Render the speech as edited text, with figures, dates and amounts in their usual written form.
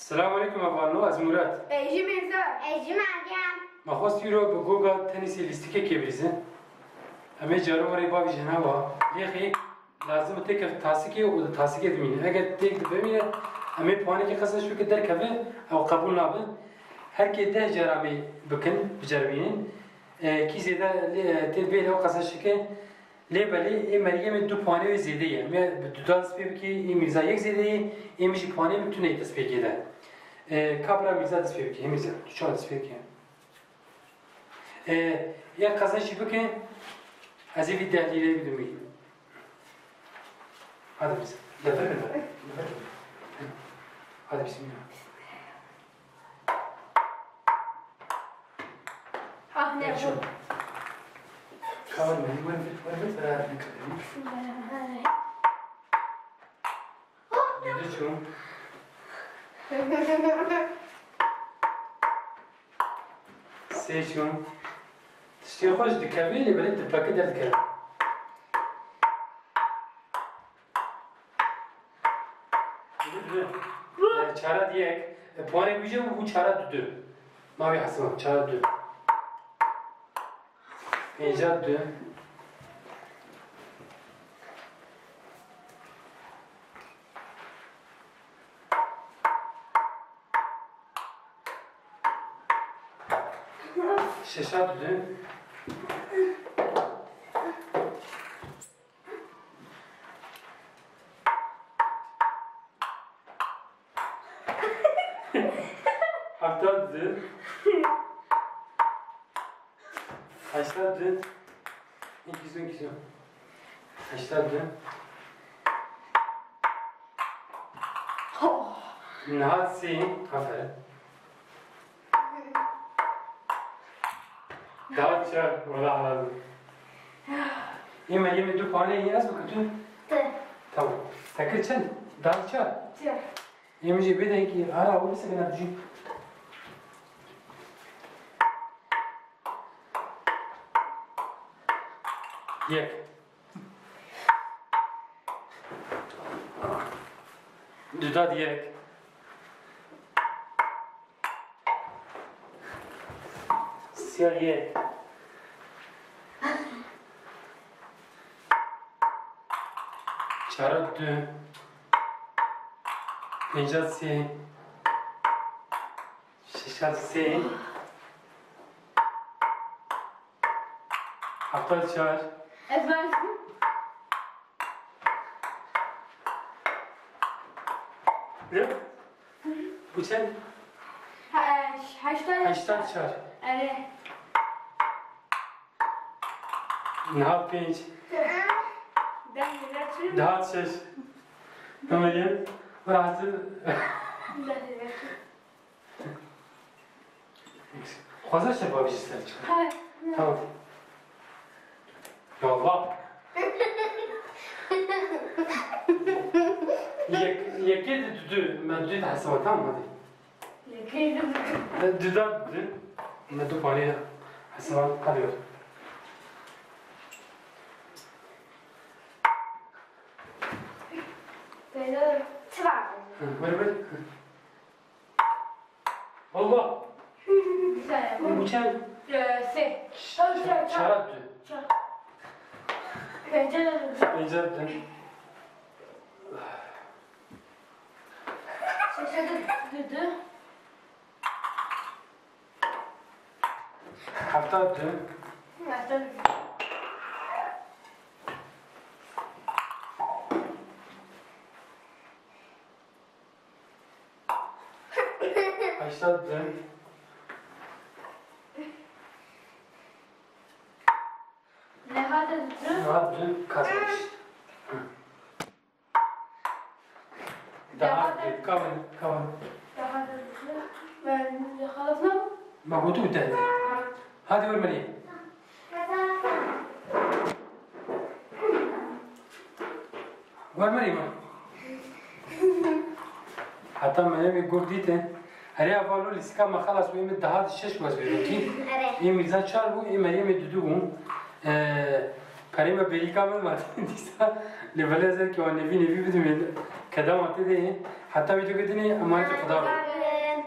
السلام عليكم أبغانو از مراد. ايجي مرزا. ايجي مريم. ما خواست يورو بجوجل تنسي لستيكة كبريزة. أما جارو مري بابي جنوا. ليه لازم تك تاسكي وتاسكي دمين. أجد تك دمين. أما بواني كقصة شو كدر كفه أو قبول نابه. هر كده جرامي بكن بجربين. كي زيادة تدبير أو قصة شكل. ليه بله مريم دو پوانه زیاده ما دو داس بکی این میزا یک زیاده این میشه پوانه میتونه دست بگیره کابلا میزا دست بکی میزا چهار دست بکی یک قضیه بکن از این دلیلی بدونی هذا بس دفر هذا بسم الله نه كمان وين ثلاث نكلم شو سيشو تشتي خوش دكابيلي بلد تبقى كده الكلام چارا دیگه پوانه بیجه و بو چارا دو ما بی حسنا چارا دو اینجا دو ششات دو هفتاد دو هشتاد دو İkisi. Haşlar dön. Nahat sin. Aferin. Daha çar. Valla aladım. Yemeği dü puanı yiyiniz mi kötü? Tamam. Takır çen. Daha çar. Yemeği bir de ki ara olursa ben atacağım. یک دو یک سیاه یک چهار دو پنجاه سه ششصد سه هفتاد چهار Ezbersin. Ne? Bu sen? Haştan çağır. Evet. Ne yapayım? Daha şaş. Tamam. Burası. Fazla şey yapabilirsin. Tamam. Ya Allah. Yekedi düdü, ben düdü hesaba tamam mı? Yekedi düdü. Düdü, ben düdü parayı hesaba kalıyor. Böyle çıvar. Böyle. Allah. Bu çay. Se. Şarap düdü. Pencere düdü. düdü. Hafta düdü. Hafta düdü. Haşta düdü. Nehat düdü. Nehat düdü kazanmış. Daha kavan. Nehat düdü. Ben خلصنا موجود قدامي هذه وين مليء وين مليء حتى ما نبي يقول ديته هري أفعله لسكان ما خلص ويم الدهات الشش بس بيروتي يم ميزان شار بو يم مريم يدودون كريمة بريكا من ما تنسى لبلازر كي ونبي بدو من كذا ما تدي حتى بيجو كدني أمانة خدا